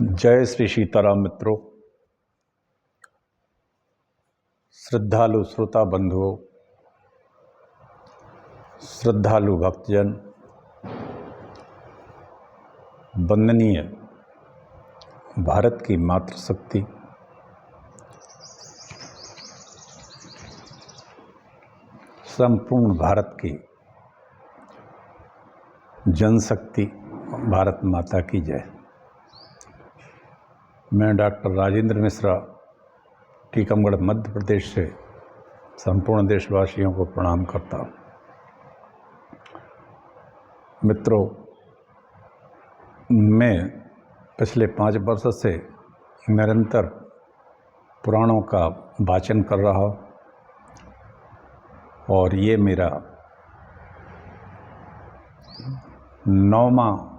जय श्री सीताराम मित्रों, श्रद्धालु श्रोता बंधुओं, श्रद्धालु भक्तजन, वंदनीय भारत की मातृशक्ति, संपूर्ण भारत की जनशक्ति, भारत माता की जय। मैं डॉक्टर राजेंद्र मिश्रा, टीकमगढ़, मध्य प्रदेश से संपूर्ण देशवासियों को प्रणाम करता हूँ। मित्रों, मैं पिछले 5 वर्ष से निरंतर पुराणों का वाचन कर रहा हूँ और ये मेरा 9वां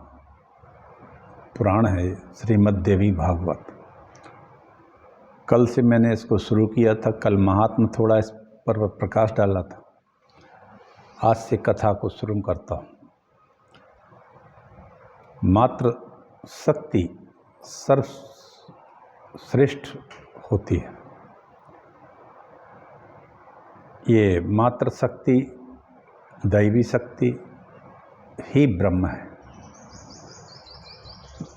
पुराण है, श्रीमद् देवी भागवत। कल से मैंने इसको शुरू किया था, कल महात्मा थोड़ा इस पर प्रकाश डाला था। आज से कथा को शुरू करता हूँ। मात्र शक्ति सर्वश्रेष्ठ होती है। ये मात्र शक्ति, दैवी शक्ति ही ब्रह्म है,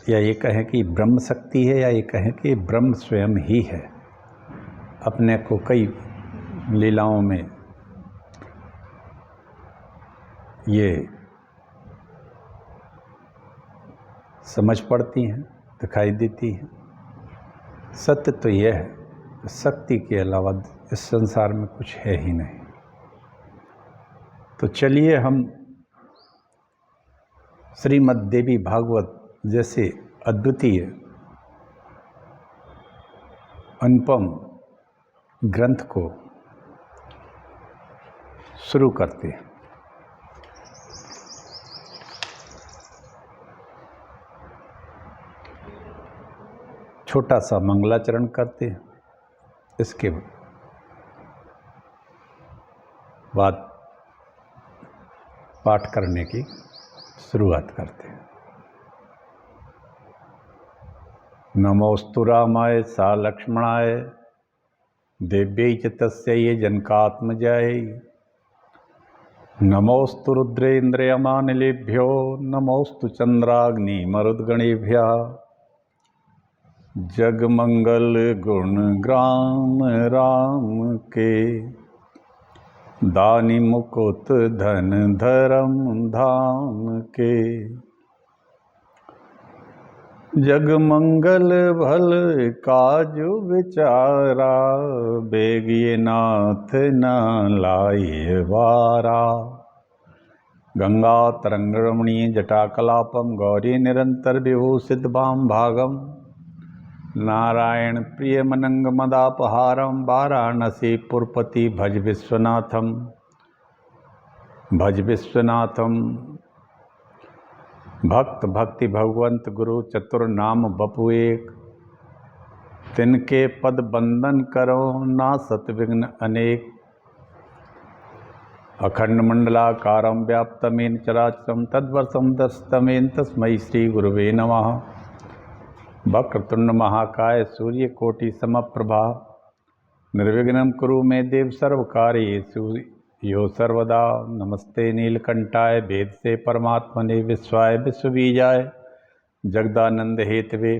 या ये कहें कि ब्रह्म शक्ति है, या ये कहें कि ब्रह्म स्वयं ही है। अपने को कई लीलाओं में ये समझ पड़ती हैं, दिखाई देती हैं। सत्य तो यह है, शक्ति के अलावा इस संसार में कुछ है ही नहीं। तो चलिए हम श्रीमद् देवी भागवत जैसे अद्वितीय अनुपम ग्रंथ को शुरू करते हैं। छोटा सा मंगलाचरण करते हैं, इसके बाद पाठ करने की शुरुआत करते हैं। नमोस्तु रामाय सा लक्ष्मणाय देव्यै च तस्यै जनकात्मजायै। नमोस्तु रुद्रेन्द्रयमानिलेभ्यो नमोस्तु चंद्राग्निमरुद्गणेभ्यः। जगमंगल गुण ग्राम राम के दानि मुकुट धन धर्म धाम के। जगमंगल भल काजु विचारा बेगिए नाथ न लाए वारा। गंगा तरंग रमणीय जटाकलापम गौरी निरंतर विभूषित वाम भागम। नारायण प्रिय मनंग मदापहारम वाराणसी पुरपति भज विश्वनाथम। भज विश्वनाथम। भक्त भक्ति भगवंत गुरु चतुर नाम बपु एक। तिनके पद बंदन करो ना सत विघ्न अनेक। अखंड मंडलाकारं व्याप्तमेन चराचरं तद्वर्षं दशतमेन तस्मै श्री गुरुवे नमः। वक्रतुंड महाकाय सूर्यकोटि समप्रभा निर्विघ्नं कुरु मे देव सर्वकार्येषु यो सर्वदा। नमस्ते नीलकंठाय वेद से परमात्मने विश्वाय विश्वबीजाय जगदानंद हेतवे।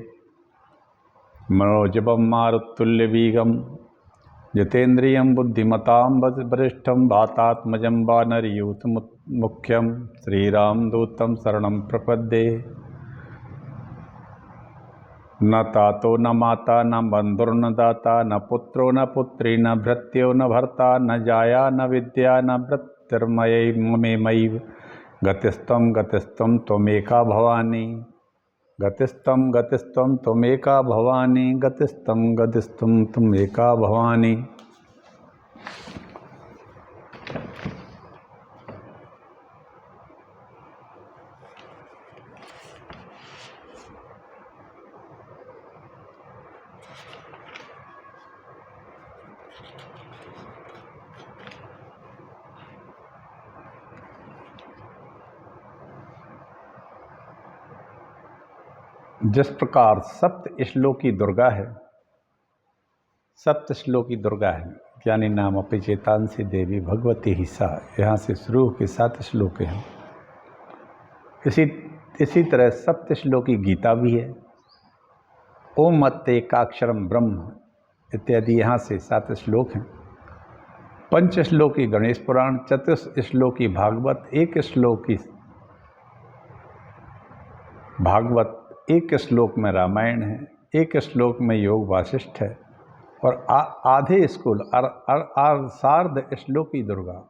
मनोजवं मारुतुल्यवेगं जितेन्द्रियं बुद्धिमतां वरिष्ठं वातात्मजं वानरयूथ मुख्यं श्रीरामदूतं शरणं प्रपद्ये। न तातो न माता न बंधुर्न दाता न पुत्रो न पुत्री न भृत्यो न भर्ता न जाया न विद्या न भृत्तिर्मयैव गतिस्त्वं गतिस्त्वं त्वमेका भवानी। गतिस्त्वं गतिस्त्वं त्वमेका भवानी। गतिस्त्वं गतिस्त्वं त्वमेका भवानी। जिस प्रकार सप्त श्लोकी दुर्गा है, सप्त श्लोकी दुर्गा है, ज्ञानी नाम अपचेतांसी देवी भगवती ही सा, यहाँ से शुरू होकर 7 श्लोक हैं। इसी तरह सप्त श्लोकी गीता भी है। ओम मत्ते एकाक्षरम ब्रह्म इत्यादि यहाँ से 7 श्लोक हैं। 5 श्लोकी गणेश पुराण, 4 श्लोकी भागवत, 1 श्लोकी भागवत, 1 श्लोक में रामायण है, 1 श्लोक में योग वासिष्ठ है और आधे स्कूल सार्ध श्लोकी दुर्गा,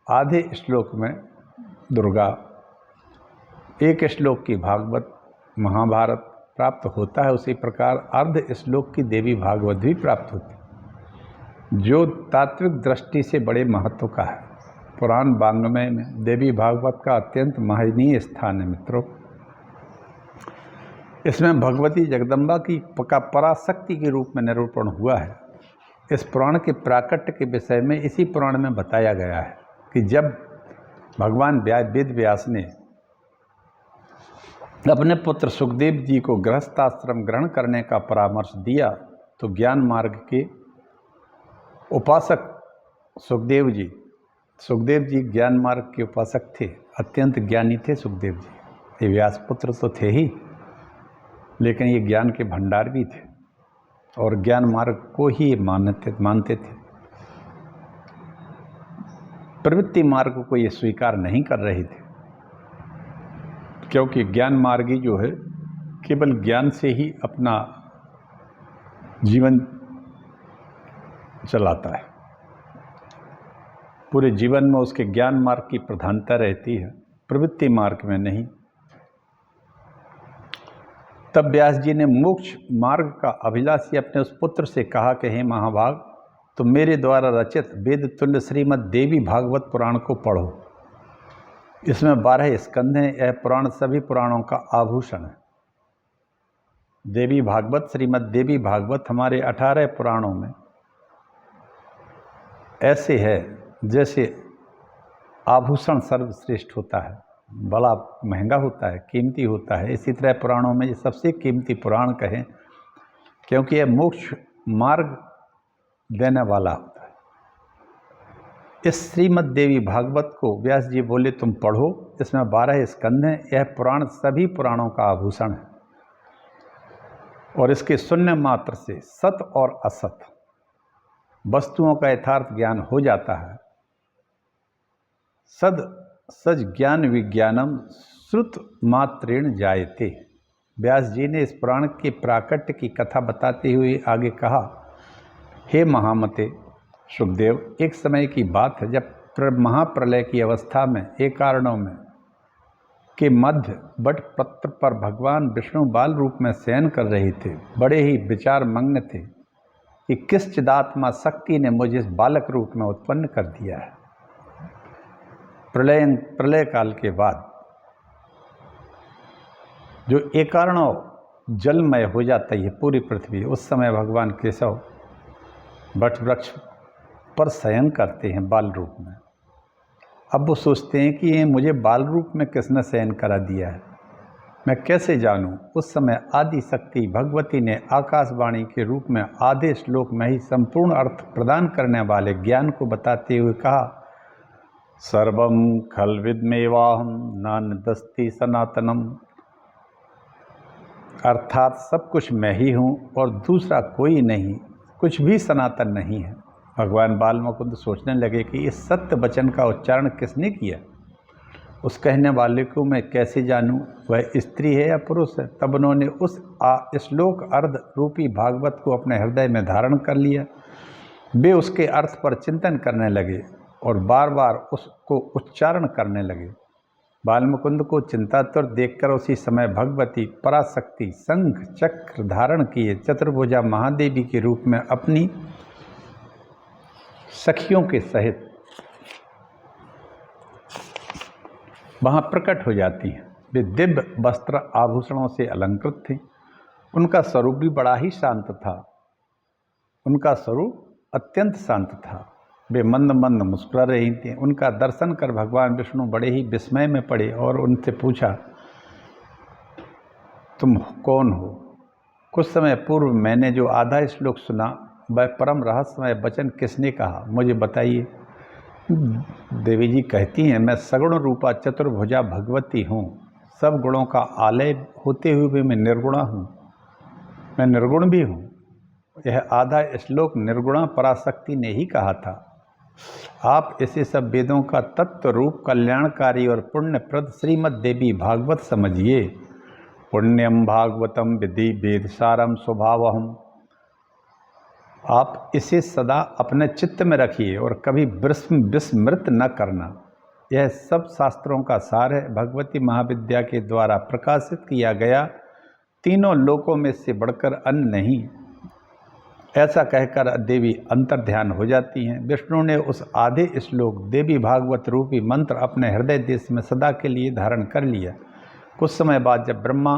आधे श्लोक में दुर्गा, 1 श्लोक की भागवत महाभारत प्राप्त होता है। उसी प्रकार अर्ध श्लोक की देवी भागवत भी प्राप्त होती है, जो तात्विक दृष्टि से बड़े महत्व का है। पुराण वाङ्मय में देवी भागवत का अत्यंत महनीय स्थान है मित्रों। इसमें भगवती जगदम्बा की पराशक्ति के रूप में निरूपण हुआ है। इस पुराण के प्राकट्य के विषय में इसी पुराण में बताया गया है कि जब भगवान वेद व्यास ने अपने पुत्र सुखदेव जी को गृहस्थाश्रम ग्रहण करने का परामर्श दिया, तो ज्ञान मार्ग के उपासक सुखदेव जी ज्ञान मार्ग के उपासक थे, अत्यंत ज्ञानी थे सुखदेव जी। ये व्यास पुत्र तो थे ही, लेकिन ये ज्ञान के भंडार भी थे और ज्ञान मार्ग को ही मानते थे। प्रवृत्ति मार्ग को ये स्वीकार नहीं कर रहे थे, क्योंकि ज्ञान मार्गी जो है केवल ज्ञान से ही अपना जीवन चलाता है। पूरे जीवन में उसके ज्ञान मार्ग की प्रधानता रहती है, प्रवृत्ति मार्ग में नहीं। तब व्यास जी ने मोक्ष मार्ग का अभिलाषी अपने उस पुत्र से कहा कि हे महाभाग, तुम मेरे द्वारा रचित वेद तुल्य श्रीमद् देवी भागवत पुराण को पढ़ो। इसमें 12 स्कंध हैं। यह पुराण सभी पुराणों का आभूषण है। देवी भागवत, श्रीमद् देवी भागवत हमारे 18 पुराणों में ऐसे है जैसे आभूषण सर्वश्रेष्ठ होता है, बड़ा महंगा होता है, कीमती होता है। इसी तरह पुराणों में ये सबसे कीमती पुराण कहें, क्योंकि यह मोक्ष मार्ग देने वाला होता है। इस श्रीमद् देवी भागवत को व्यास जी बोले तुम पढ़ो, इसमें 12 स्कंध हैं। यह पुराण सभी पुराणों का आभूषण है और इसके सुनने मात्र से सत और असत वस्तुओं का यथार्थ ज्ञान हो जाता है। सज ज्ञान विज्ञानम श्रुत मात्रेण जायते। व्यास जी ने इस पुराण के प्राकट्य की कथा बताते हुए आगे कहा, हे महामते सुखदेव, एक समय की बात है जब महाप्रलय की अवस्था में एकारणों में के मध्य बट पत्र पर भगवान विष्णु बाल रूप में शयन कर रहे थे। बड़े ही विचार मग्न थे कि किस चिदात्मा शक्ति ने मुझे इस बालक रूप में उत्पन्न कर दिया है। प्रलय काल के बाद जो एकारणों जलमय हो जाता है पूरी पृथ्वी, उस समय भगवान केशव वट वृक्ष पर शयन करते हैं बाल रूप में। अब वो सोचते हैं कि ये मुझे बाल रूप में किसने शयन करा दिया है, मैं कैसे जानूं। उस समय आदि शक्ति भगवती ने आकाशवाणी के रूप में आधे श्लोक में ही संपूर्ण अर्थ प्रदान करने वाले ज्ञान को बताते हुए कहा, सर्वम खलविदमेवाहम नान्यदस्ति सनातनम, अर्थात सब कुछ मैं ही हूँ और दूसरा कोई नहीं, कुछ भी सनातन नहीं है। भगवान बाल मुकुंद सोचने लगे कि इस सत्य वचन का उच्चारण किसने किया, उस कहने वाले को मैं कैसे जानूं वह स्त्री है या पुरुष है। तब उन्होंने उस श्लोक अर्ध रूपी भागवत को अपने हृदय में धारण कर लिया। वे उसके अर्थ पर चिंतन करने लगे और बार बार उसको उच्चारण करने लगे। बालमुकुंद को चिंतातुर देखकर उसी समय भगवती पराशक्ति शंख चक्र धारण किए चतुर्भुजा महादेवी के रूप में अपनी सखियों के सहित वहाँ प्रकट हो जाती हैं। वे दिव्य वस्त्र आभूषणों से अलंकृत थे। उनका स्वरूप भी बड़ा ही शांत था। उनका स्वरूप अत्यंत शांत था। वे मंद मंद मुस्कुरा रही थीं। उनका दर्शन कर भगवान विष्णु बड़े ही विस्मय में पड़े और उनसे पूछा तुम कौन हो? कुछ समय पूर्व मैंने जो आधा श्लोक सुना वह परम रहस्यमय वचन किसने कहा, मुझे बताइए। देवी जी कहती हैं, मैं सगुण रूपा चतुर्भुजा भगवती हूँ। सब गुणों का आलय होते हुए भी मैं निर्गुणा हूँ, मैं निर्गुण भी हूँ। यह आधा श्लोक निर्गुणा पराशक्ति ने ही कहा था। आप इसे सब वेदों का तत्व रूप कल्याणकारी और पुण्यप्रद श्रीमद् देवी भागवत समझिए। पुण्यम भागवतम विधि वेदसारम स्वभावहम। आप इसे सदा अपने चित्त में रखिए और कभी विस्मृत न करना। यह सब शास्त्रों का सार है, भगवती महाविद्या के द्वारा प्रकाशित किया गया, तीनों लोकों में से बढ़कर अन्य नहीं। ऐसा कहकर देवी अंतर्ध्यान हो जाती हैं। विष्णु ने उस आधे श्लोक देवी भागवत रूपी मंत्र अपने हृदय देश में सदा के लिए धारण कर लिया। कुछ समय बाद जब ब्रह्मा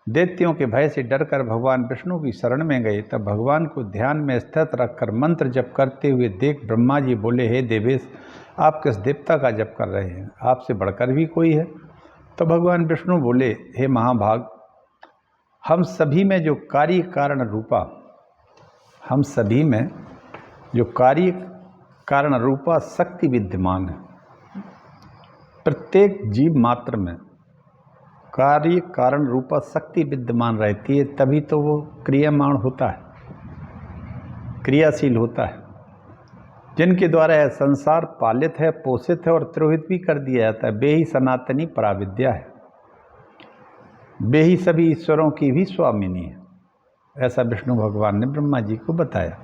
दैत्यों के भय से डरकर भगवान विष्णु की शरण में गए, तब भगवान को ध्यान में स्थित रखकर मंत्र जप करते हुए देख ब्रह्मा जी बोले, हे देवेश, आप किस देवता का जप कर रहे हैं? आपसे बढ़कर भी कोई है? तो भगवान विष्णु बोले, हे महाभाग, हम सभी में जो कार्य कारण रूपा शक्ति विद्यमान है। प्रत्येक जीव मात्र में कार्य कारण रूपा शक्ति विद्यमान रहती है, तभी तो वो क्रियामाण होता है, क्रियाशील होता है। जिनके द्वारा यह संसार पालित है, पोषित है और त्रोहित भी कर दिया जाता है, वे ही सनातनी पराविद्या है, वे ही सभी ईश्वरों की भी स्वामिनी है। ऐसा विष्णु भगवान ने ब्रह्मा जी को बताया।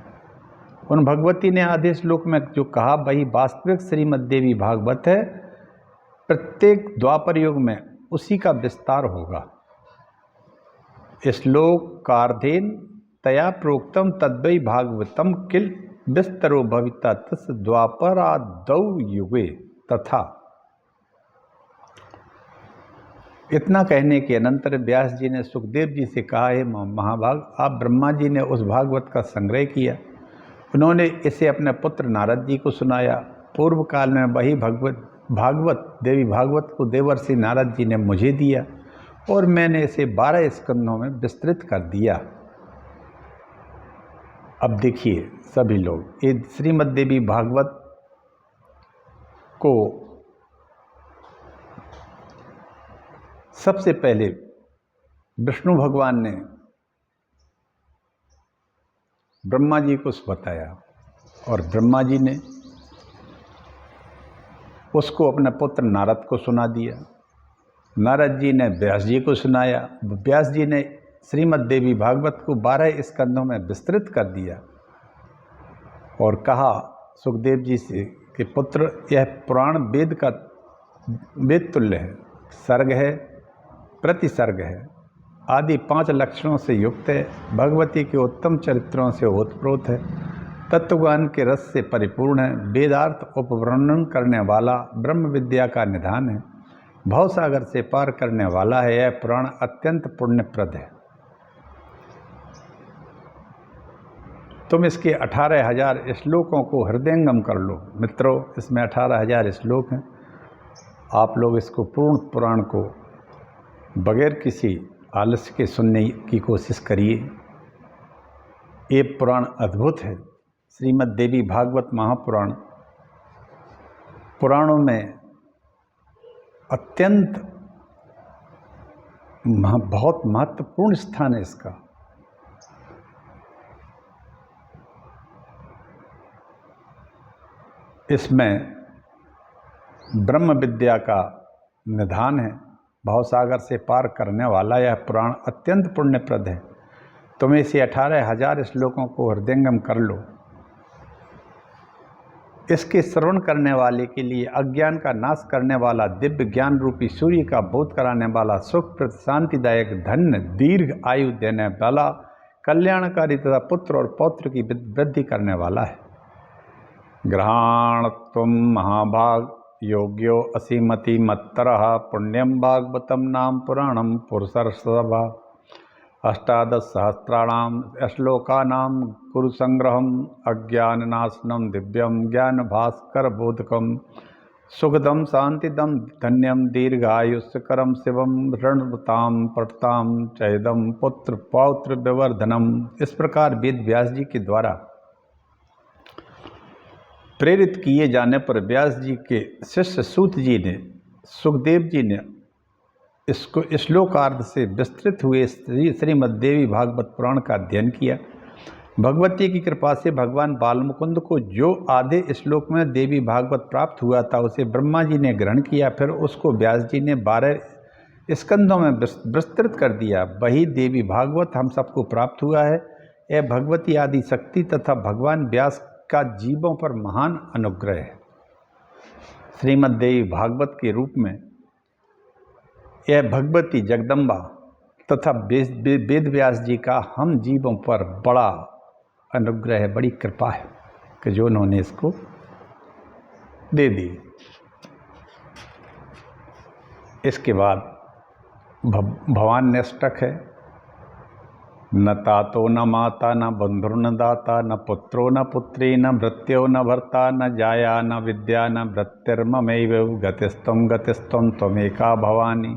उन भगवती ने आधे श्लोक में जो कहा वही वास्तविक श्रीमद् देवी भागवत है। प्रत्येक द्वापर युग में उसी का विस्तार होगा। श्लोक कार्धेन तया प्रोक्तम तद्वै भागवतम किल विस्तरो भविता तस् द्वापरादौ युगे तथा। इतना कहने के अनंतर व्यास जी ने सुखदेव जी से कहा, हे महाभाग, आप ब्रह्मा जी ने उस भागवत का संग्रह किया। उन्होंने इसे अपने पुत्र नारद जी को सुनाया। पूर्व काल में वही भागवत देवी भागवत को देवर्षि नारद जी ने मुझे दिया और मैंने इसे 12 स्कंदों में विस्तृत कर दिया। अब देखिए सभी लोग, ये श्रीमद् देवी भागवत को सबसे पहले विष्णु भगवान ने ब्रह्मा जी को बताया और ब्रह्मा जी ने उसको अपने पुत्र नारद को सुना दिया। नारद जी ने व्यास जी को सुनाया। व्यास जी ने श्रीमद् देवी भागवत को 12 स्कंदों में विस्तृत कर दिया और कहा सुखदेव जी से कि पुत्र, यह पुराण वेद तुल्य है, सर्ग है, प्रतिसर्ग है, आदि 5 लक्षणों से युक्त है, भगवती के उत्तम चरित्रों से ओतप्रोत है, तत्वज्ञान के रस से परिपूर्ण है, वेदार्थ उपवर्णन करने वाला, ब्रह्म विद्या का निधान है, भवसागर से पार करने वाला है। यह पुराण अत्यंत पुण्यप्रद है। तुम इसके 18,000 श्लोकों को हृदयंगम कर लो। मित्रों, इसमें 18,000 श्लोक हैं। आप लोग इसको पूर्ण पुराण को बगैर किसी आलस्य के सुनने की कोशिश करिए। ये पुराण अद्भुत है। श्रीमद् देवी भागवत महापुराण पुराणों में अत्यंत बहुत महत्वपूर्ण स्थान है इसका। इसमें ब्रह्म विद्या का निधान है, भवसागर से पार करने वाला यह पुराण अत्यंत पुण्यप्रद है। तुम इसे 18,000 श्लोकों को हृदयंगम कर लो। इसके श्रवण करने वाले के लिए अज्ञान का नाश करने वाला, दिव्य ज्ञान रूपी सूर्य का बोध कराने वाला, सुखप्रद शांतिदायक, धन्य दीर्घ आयु देने वाला, कल्याणकारी तथा पुत्र और पौत्र की वृद्धि करने वाला है। ग्रहाण तुम महाभाग योग्यो असीमति मत्तरः पुण्यम भागवतम नाम पुराणम पुरुषर्षभा 18 सहस्राणाम श्लोकानाम कुरुसंग्रहम अज्ञाननाशनम दिव्यम ज्ञान भास्कर बोधकम सुखदम शांतिदम धन्यम दीर्घायुष्करम शिवम रणवताम पटताम चैदम पुत्र पौत्र विवर्धनम। इस प्रकार वेद व्यास जी के द्वारा प्रेरित किए जाने पर व्यास जी के शिष्य सूत जी ने, सुखदेव जी ने इसको श्लोकार्ध से विस्तृत हुए श्रीमद्देवी भागवत पुराण का अध्ययन किया। भगवती की कृपा से भगवान बालमुकुंद को जो आधे श्लोक में देवी भागवत प्राप्त हुआ था उसे ब्रह्मा जी ने ग्रहण किया, फिर उसको व्यास जी ने 12 स्कंदों में विस्तृत कर दिया। वही देवी भागवत हम सबको प्राप्त हुआ है। यह भगवती आदि शक्ति तथा भगवान व्यास का जीवों पर महान अनुग्रह है। श्रीमद्देवी भागवत के रूप में यह भगवती जगदम्बा तथा वेद व्यास जी का हम जीवों पर बड़ा अनुग्रह है, बड़ी कृपा है कि जो उन्होंने इसको दे दी। इसके बाद भवान अष्टक है। न तातो न माता न बंधुर्न दाता न पुत्रो न पुत्री न भृत्यो न भर्ता न जाया न विद्या न भृत्तिर्ममैव गतिस्त्वं गतिस्त्वं त्वमेका भवानी।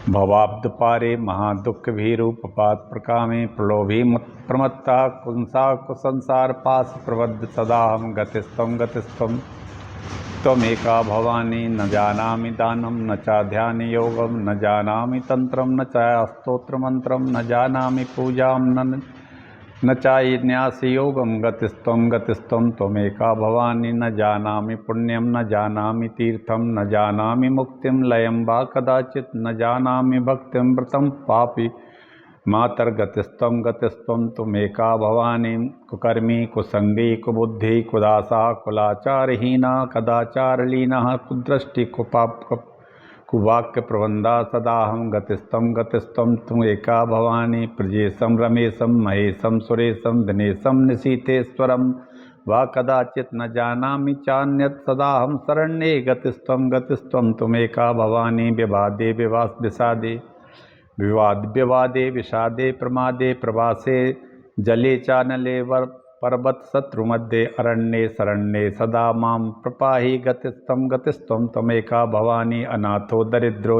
भवाब्दपारे महादुख भीरूपपात प्रकामे प्रलोभी प्रमत्ता कुंसा कुसंसार पास प्रबद्ध सदाहम गतिस्त्वं गतिस्त्वं त्वमेका भवानी। न जानामि दानं न च ध्यान योगं न जानामि तंत्रं न च स्तोत्र मंत्रं न जानामि पूजां न चाहि न्यास योगं गतिस्त्वं गतिस्त्वं त्वमेका भवानी। न जानामि पुण्यं न जानामि तीर्थं न जानामि मुक्तिं लयं वा कदाचित् न जानामि भक्तिं व्रतं पापी मातर्गतिस्त्वं गतिस्त्वं त्वमेका भवानी। कुकर्मी कुसंगी कुबुद्धि कुदासा कुलाचारहीना कदाचारलीनः कुदृष्टि कुपाप कुवाक्य प्रबंधा सदाहं गतिस्त्वं गतिस्त्वं त्वमेका भवानी। प्रजेशं रमेशं महेशं सुरेशं दिनेशं निशीतेश्वरं वा कदाचित् न जानामि चान्यत् सदाहं शरण्ये गतिस्त्वं गतिस्त्वं त्वमेका भवानी। विवादे विषादे विवाद विवादे विषादे प्रमादे प्रवासे जले चानले पर्वत शत्रु मध्ये अरण्ये शरण्ये सदा मां प्रपाहि गतिस्त्वं गतिस्त्वं त्वमेका भवानी। अनाथो दरिद्रो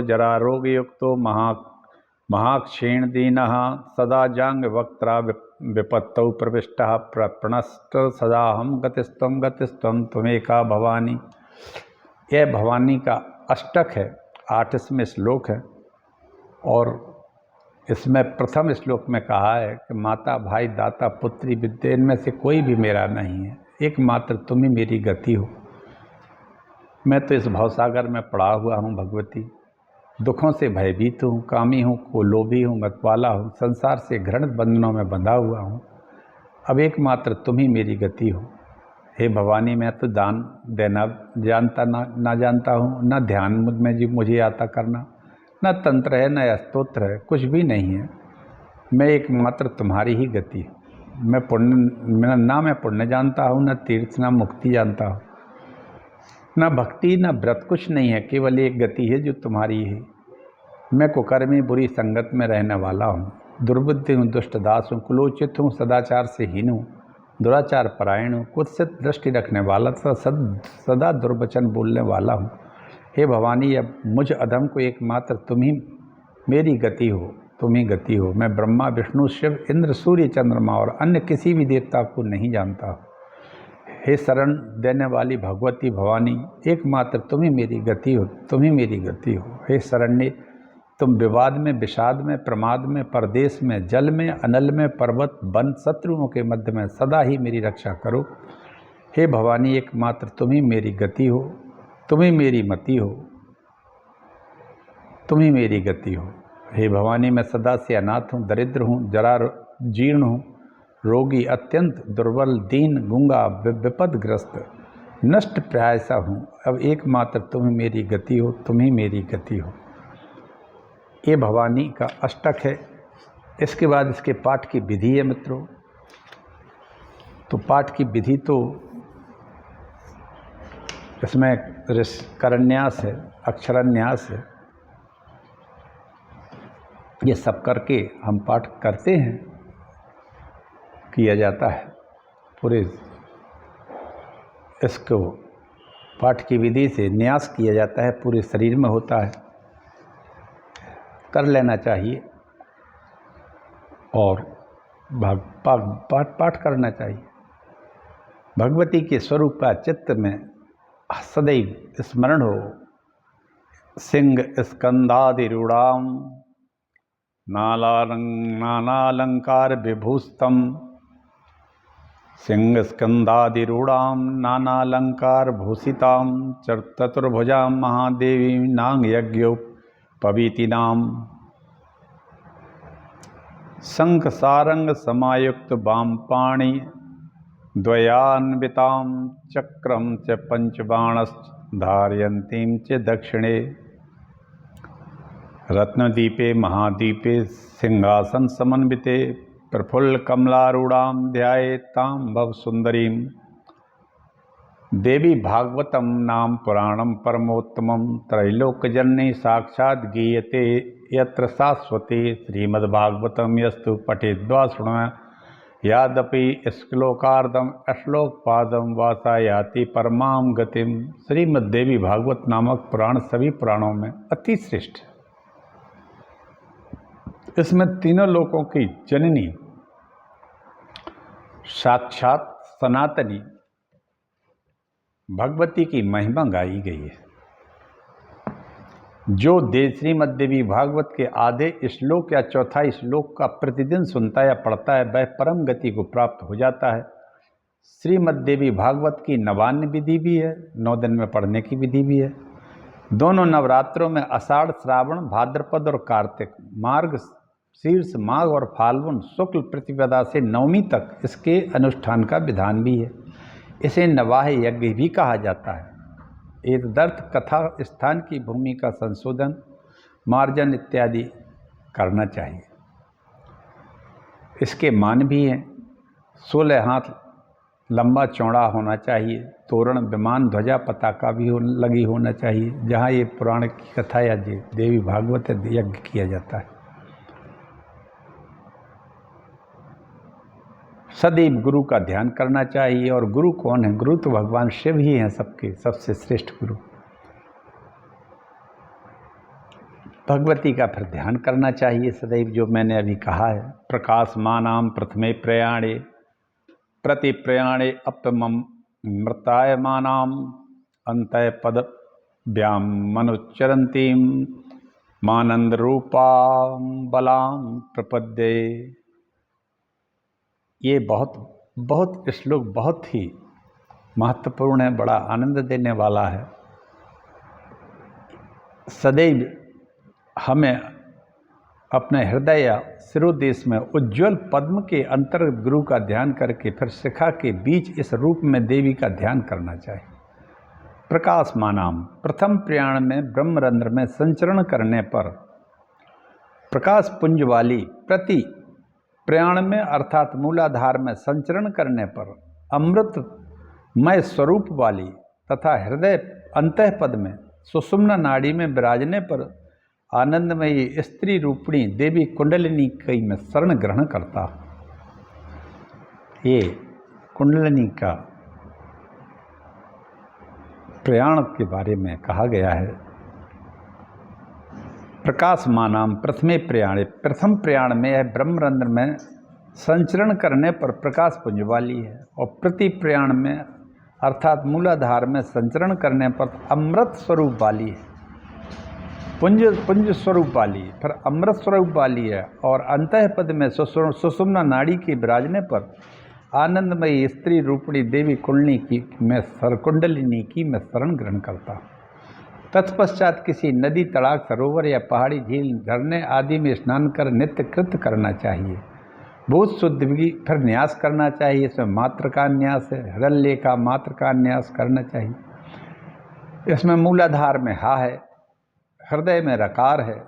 जरारोगयुक्तो महाक्षीण दीनः सदा जांग वक्त्रा विपत्तौ प्रविष्टः प्रणष्ट सदाहं गतिस्त्वं गतिस्त्वं त्वमेका भवानी। यह भवानी का अष्टक है, 8वें श्लोक है। और इसमें प्रथम श्लोक में कहा है कि माता भाई दाता पुत्री विद्या इनमें से कोई भी मेरा नहीं है, एकमात्र तुम ही मेरी गति हो। मैं तो इस भवसागर में पड़ा हुआ हूँ भगवती, दुखों से भयभीत हूँ, कामी हूँ, लोभी हूँ, मतवाला हूँ, संसार से घृणित बंधनों में बंधा हुआ हूँ। अब एकमात्र तुम ही मेरी गति हो। हे भवानी, मैं तो दान देना जानता ना जानता हूँ, न ध्यान में मुझे आता करना, न तंत्र है न स्तोत्र है, कुछ भी नहीं है। मैं एकमात्र तुम्हारी ही गति हूँ। मैं पुण्य जानता हूँ, न तीर्थ न मुक्ति जानता हूँ, न भक्ति न व्रत, कुछ नहीं है, केवल एक गति है जो तुम्हारी है। मैं कुकर्मी बुरी संगत में रहने वाला हूँ, दुर्बुद्धि हूँ, दुष्ट दास हूँ, कुलोचित हूँ, सदाचार से हीन हूँ, दुराचार परायण हूँ, कुत्सित दृष्टि रखने वाला तथा सदा दुर्वचन बोलने वाला हूँ। हे भवानी, अब मुझ अधम को एकमात्र तुम ही मेरी गति हो, तुम ही गति हो। मैं ब्रह्मा विष्णु शिव इंद्र सूर्य चंद्रमा और अन्य किसी भी देवता को नहीं जानता। हे शरण देने वाली भगवती भवानी, एकमात्र तुम ही मेरी गति हो, तुम ही मेरी गति हो। हे शरण्य, तुम विवाद में विषाद में प्रमाद में परदेश में जल में अनल में पर्वत वन शत्रुओं के मध्य में सदा ही मेरी रक्षा करो। हे भवानी, एकमात्र तुम ही मेरी गति हो, तुम ही मेरी मति हो, तुम ही मेरी गति हो। हे भवानी, मैं सदा से अनाथ हूँ, दरिद्र हूँ, जरा जीर्ण हूँ, रोगी, अत्यंत दुर्बल, दीन, गूंगा, विपदग्रस्त, नष्ट प्रायसा हूँ। अब एकमात्र तुम ही मेरी गति हो, तुम ही मेरी गति हो। ये भवानी का अष्टक है। इसके बाद इसके पाठ की विधि है मित्रों। तो पाठ की विधि तो इसमें करन्यास है, अक्षरन्यास है, ये सब करके हम पाठ करते हैं। किया जाता है। पूरे इसको पाठ की विधि से न्यास किया जाता है, पूरे शरीर में होता है, कर लेना चाहिए और पाठ करना चाहिए। भगवती के स्वरूप का चित्त में सदैव स्मरण हो। सिंह स्कंदादिरूढ़ाम नानालंकार विभूस्तम, सिंह स्कंदादिरूढ़ाम नानालंकार भूषिताम चतुर्भुजां महादेवी नांग यज्ञोपवीतिनाम, शंख सारंग समायुक्त वामपाणि द्वयान्वितां चक्रम च पंचबाणश्च धारयन्तीं च दक्षिणे, रत्नदीपे महादीपे सिंहासन समन्विते प्रफुल्ल कमलारूढ़ां ध्यायेत्तां भवसुंदरीं। देवी भागवतम नाम पुराणम परमोत्तमं त्रैलोक्यजननी साक्षात् गीयते यत्र शाश्वती, श्रीमद्भागवतम यस्तु पठेद्वा शृणुयात् यादपि श्लोकार्धम श्लोकपादम वासा याति परमां गतिम। श्रीमद् देवी भागवत नामक पुराण सभी पुराणों में अति श्रेष्ठ है। इसमें तीनों लोकों की जननी साक्षात सनातनी भगवती की महिमा गाई गई है। जो श्रीमद् देवी भागवत के आधे श्लोक या चौथाई श्लोक का प्रतिदिन सुनता या पढ़ता है वह परम गति को प्राप्त हो जाता है। श्रीमद् देवी भागवत की नवान्न विधि भी है, 9 दिन में पढ़ने की विधि भी है। दोनों नवरात्रों में आषाढ़, श्रावण, भाद्रपद और कार्तिक, मार्ग शीर्ष, माघ और फाल्गुन शुक्ल प्रतिपदा से नवमी तक इसके अनुष्ठान का विधान भी है। इसे नवाह यज्ञ भी कहा जाता है। एतदर्थ कथा स्थान की भूमि का संशोधन, मार्जन इत्यादि करना चाहिए। इसके मान भी हैं। 16 हाथ लंबा चौड़ा होना चाहिए। तोरण, विमान, ध्वजा, पताका भी लगी होना चाहिए। जहाँ ये पुराण की कथा या देवी भागवत यज्ञ किया जाता है। सदैव गुरु का ध्यान करना चाहिए। और गुरु कौन है? गुरु तो भगवान शिव ही हैं, सबके सबसे श्रेष्ठ गुरु। भगवती का फिर ध्यान करना चाहिए सदैव, जो मैंने अभी कहा है। प्रकाशमानां प्रथमे प्रयाणे प्रति प्रयाणे अपमं मृतायमानां अंतः पदभ्यां मनुच्चरन्तीं मानंद रूपां बलां प्रपद्ये। ये बहुत श्लोक बहुत ही महत्वपूर्ण है, बड़ा आनंद देने वाला है। सदैव हमें अपने हृदय या शिरोदेश में उज्ज्वल पद्म के अंतर्गत गुरु का ध्यान करके फिर शिखा के बीच इस रूप में देवी का ध्यान करना चाहिए। प्रकाशमानाम, प्रथम प्रयाण में ब्रह्मरंध्र में संचरण करने पर प्रकाश पुंज वाली, प्रति प्रयाण में अर्थात मूलाधार में संचरण करने पर अमृतमय स्वरूप वाली तथा हृदय अंतः पद में सुषुम्ना नाड़ी में विराजने पर आनंदमयी स्त्री रूपिणी देवी कुंडलिनी की में शरण ग्रहण करता। ये कुंडलिनी का प्रयाण के बारे में कहा गया है। प्रकाशमानाम प्रथमे प्रयाणे, प्रथम प्रयाण में है ब्रह्मरंध्र में संचरण करने पर प्रकाश पुंज वाली है। और प्रति प्रयाण में अर्थात मूलाधार में संचरण करने पर अमृत स्वरूप वाली है, पुंज स्वरूप वाली, फिर अमृत स्वरूप वाली है। और अंतः पद में सुषुम्ना नाड़ी के विराजने पर आनंदमयी स्त्री रूपिणी देवी कुंडलिनी की में शरण ग्रहण करता। तत्पश्चात किसी नदी, तड़ाक, सरोवर या पहाड़ी, झील, झरने आदि में स्नान कर नित्य कृत्य करना चाहिए। भूत शुद्ध भी फिर न्यास करना चाहिए। इसमें मात्र का न्यास है, हृदय का मात्र का न्यास करना चाहिए। इसमें मूलाधार में हा है, हृदय में रकार है,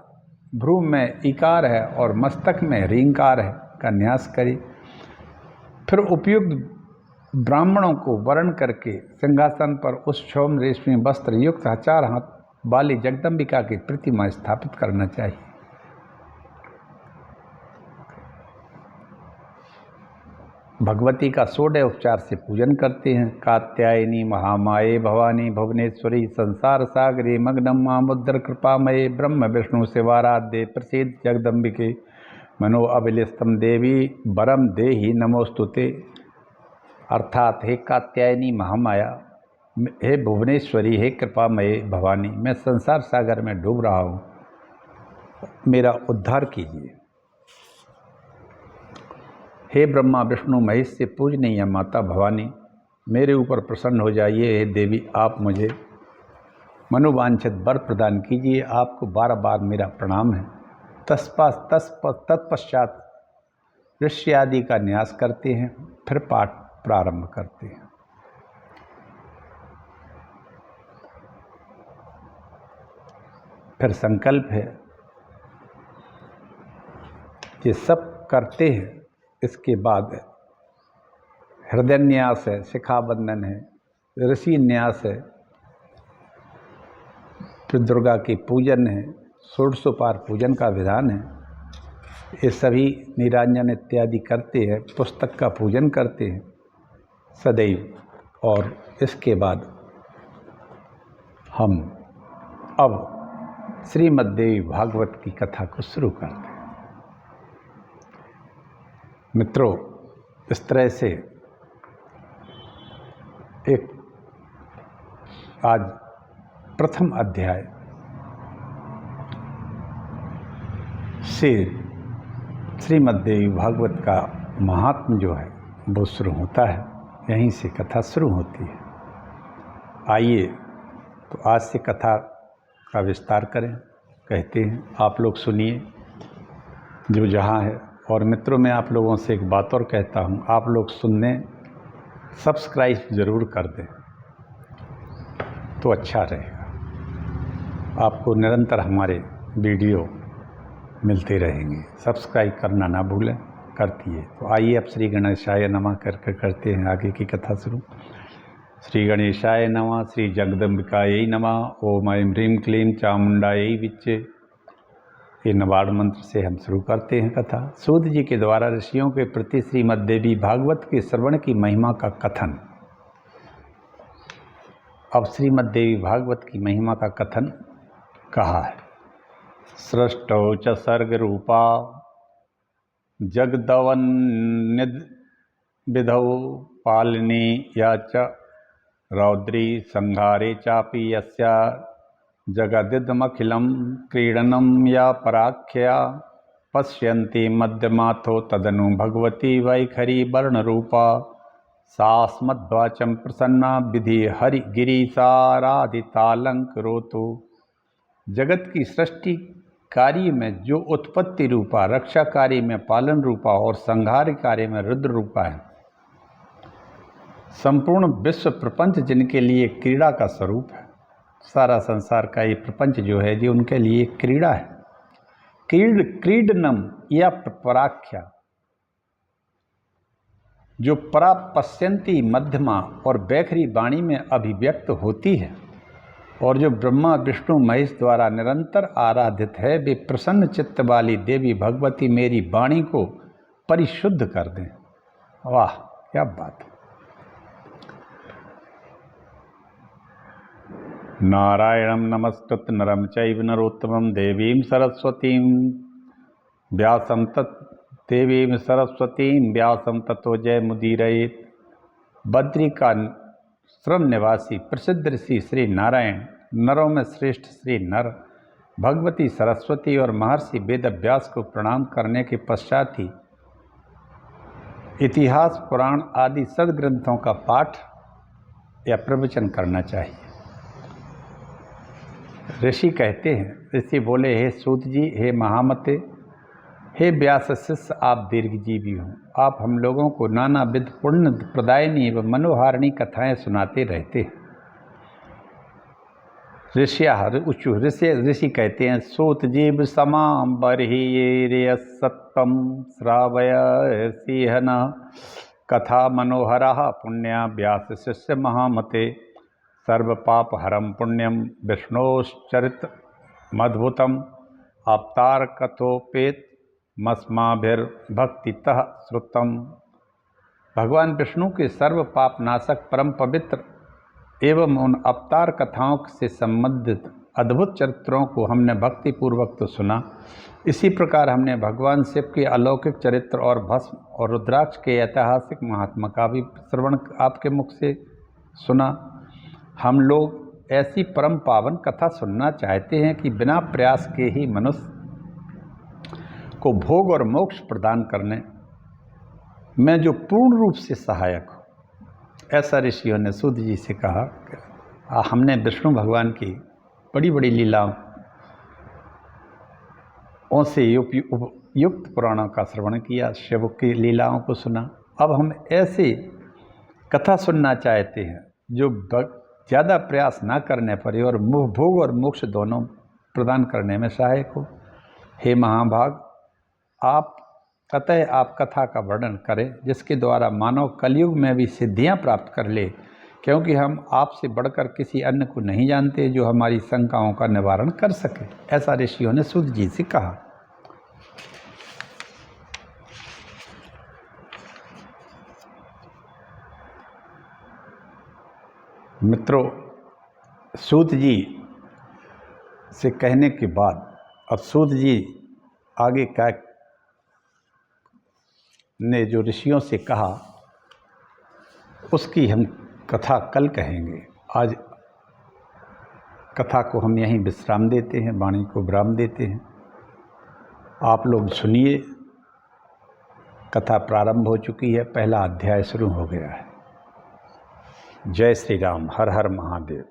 भ्रू में इकार है और मस्तक में रींकार है का न्यास करें। फिर उपयुक्त ब्राह्मणों को वर्ण करके सिंहासन पर उस क्षौम रेशमी वस्त्र युक्त 4 हाथ वाली जगदम्बिका की प्रतिमा स्थापित करना चाहिए। भगवती का 16 उपचार से पूजन करते हैं। कात्यायनी महामाये भवानी भुवनेश्वरी संसार सागरी मग्नम मामुद्र कृपामये ब्रह्म विष्णु शिवाराध्य प्रसिद्ध जगदम्बिके मनो अभिलिस्तम देवी वरम देहि नमोस्तुते। अर्थात हे कात्यायनी महामाया, हे भुवनेश्वरी, हे कृपामये भवानी, मैं संसार सागर में डूब रहा हूँ, मेरा उद्धार कीजिए। हे ब्रह्मा विष्णु महेश से पूजनीय माता भवानी, मेरे ऊपर प्रसन्न हो जाइए। हे देवी, आप मुझे मनोवांछित वर प्रदान कीजिए। आपको बार बार मेरा प्रणाम है। तत्पश्चात ऋषि आदि का न्यास करते हैं, फिर पाठ प्रारंभ करते हैं। फिर संकल्प है, ये सब करते हैं। इसके बाद हृदय न्यास है, शिखाबंधन है, ऋषि न्यास है, फिर दुर्गा की पूजन है, षोडशोपचार पूजन का विधान है। ये सभी निरांजन इत्यादि करते हैं, पुस्तक का पूजन करते हैं सदैव। और इसके बाद हम अब श्रीमद्देवी भागवत की कथा को शुरू करते हैं। मित्रों, इस तरह से एक आज प्रथम अध्याय से श्रीमद्देवी भागवत का महात्म जो है वो शुरू होता है। यहीं से कथा शुरू होती है। आइए तो आज से कथा का विस्तार करें। कहते हैं, आप लोग सुनिए जो जहाँ है। और मित्रों, मैं आप लोगों से एक बात और कहता हूँ, आप लोग सुनने सब्सक्राइब ज़रूर कर दें तो अच्छा रहेगा। आपको निरंतर हमारे वीडियो मिलते रहेंगे। सब्सक्राइब करना ना भूलें, करती है। तो आइए अब श्री गणेशाय नमः करके करते हैं आगे की कथा शुरू। श्री गणेशाय नमः, श्री जगदम्बिकायै नमः, ओम ऐं ह्रीं क्लीं चामुंडायै विच्चे। ये नवाड़ मंत्र से हम शुरू करते हैं कथा। सूत जी के द्वारा ऋषियों के प्रति श्रीमद्देवी भागवत के श्रवण की महिमा का कथन। अब श्रीमद्देवी भागवत की महिमा का कथन कहा है। सृष्टौ च सर्ग रूपा जगदवन्निध विधौ पालिनी या च रौद्री संहारे चापि यस्या जगदिदमखिलं क्रीडनं या पराख्या पश्यन्ति मध्यमाथो तदनु भगवती वैखरी वर्णरूपा सास्मद्वाचं प्रसन्ना विधि हरि गिरीशाराधितालंकरोतु। जगत की सृष्टि कार्य में जो उत्पत्ति रूपा, रक्षा कार्य में पालन रूपा और संहार कार्य में रुद्र रूपा है, संपूर्ण विश्व प्रपंच जिनके लिए क्रीड़ा का स्वरूप है। सारा संसार का ये प्रपंच जो है जी उनके लिए क्रीड़ा है। क्रीडनम या पराख्या, जो परा पश्यंती मध्यमा और बैखरी वाणी में अभिव्यक्त होती है और जो ब्रह्मा विष्णु महेश द्वारा निरंतर आराधित है, वे प्रसन्न चित्त वाली देवी भगवती मेरी वाणी को परिशुद्ध कर दें। वाह, क्या बात है। नारायणं नमस्कृत्य नरं चैव नरोत्तमं देवीं सरस्वतीं व्यासं ततो जयमुदीरयेत्। बद्री का श्रम निवासी प्रसिद्ध ऋषि श्री नारायण, नरों में श्रेष्ठ श्री नर, भगवती सरस्वती और महर्षि वेदव्यास को प्रणाम करने के पश्चात ही इतिहास, पुराण आदि सद्ग्रंथों का पाठ या प्रवचन करना चाहिए। ऋषि कहते हैं, ऋषि बोले, हे सूत जी, हे महामते, हे व्यास शिष्य, आप दीर्घजीवी हों। आप हम लोगों को नाना विध पुण्य प्रदायनी एवं मनोहारिणी कथाएं सुनाते रहते हैं। ऋषि कहते हैं, सूत जीव समाम बर्हि सत्तम श्रावय सिंहन कथा मनोहरा पुण्या व्यास शिष्य महामते सर्व पाप हरम पुण्यम विष्णोश्चरित मद्भुतम अवतार कथोपेत मस्माभिर्भक्तितः श्रुतम। भगवान विष्णु के सर्व पाप नाशक परम पवित्र एवं उन अवतार कथाओं से संबंधित अद्भुत चरित्रों को हमने भक्ति पूर्वक तो सुना, इसी प्रकार हमने भगवान शिव के अलौकिक चरित्र और भस्म और रुद्राक्ष के ऐतिहासिक महात्मा का भी श्रवण आपके मुख से सुना। हम लोग ऐसी परम पावन कथा सुनना चाहते हैं कि बिना प्रयास के ही मनुष्य को भोग और मोक्ष प्रदान करने में जो पूर्ण रूप से सहायक हो। ऐसा ऋषियों ने सूत जी से कहा। हमने विष्णु भगवान की बड़ी बड़ी लीलाओं से युक्त पुराणों का श्रवण किया, शिव की लीलाओं को सुना। अब हम ऐसी कथा सुनना चाहते हैं जो ज़्यादा प्रयास ना करने पर और भोग और मोक्ष दोनों प्रदान करने में सहायक हो। हे महाभाग, आप कथा का वर्णन करें जिसके द्वारा मानव कलयुग में भी सिद्धियां प्राप्त कर ले, क्योंकि हम आपसे बढ़कर किसी अन्य को नहीं जानते जो हमारी शंकाओं का निवारण कर सके। ऐसा ऋषियों ने सूत जी से कहा। मित्रों, सूत जी से कहने के बाद अब सूत जी आगे क्या ने जो ऋषियों से कहा उसकी हम कथा कल कहेंगे। आज कथा को हम यहीं विश्राम देते हैं, वाणी को विराम देते हैं। आप लोग सुनिए, कथा प्रारंभ हो चुकी है, पहला अध्याय शुरू हो गया है। जय श्री राम, हर हर महादेव।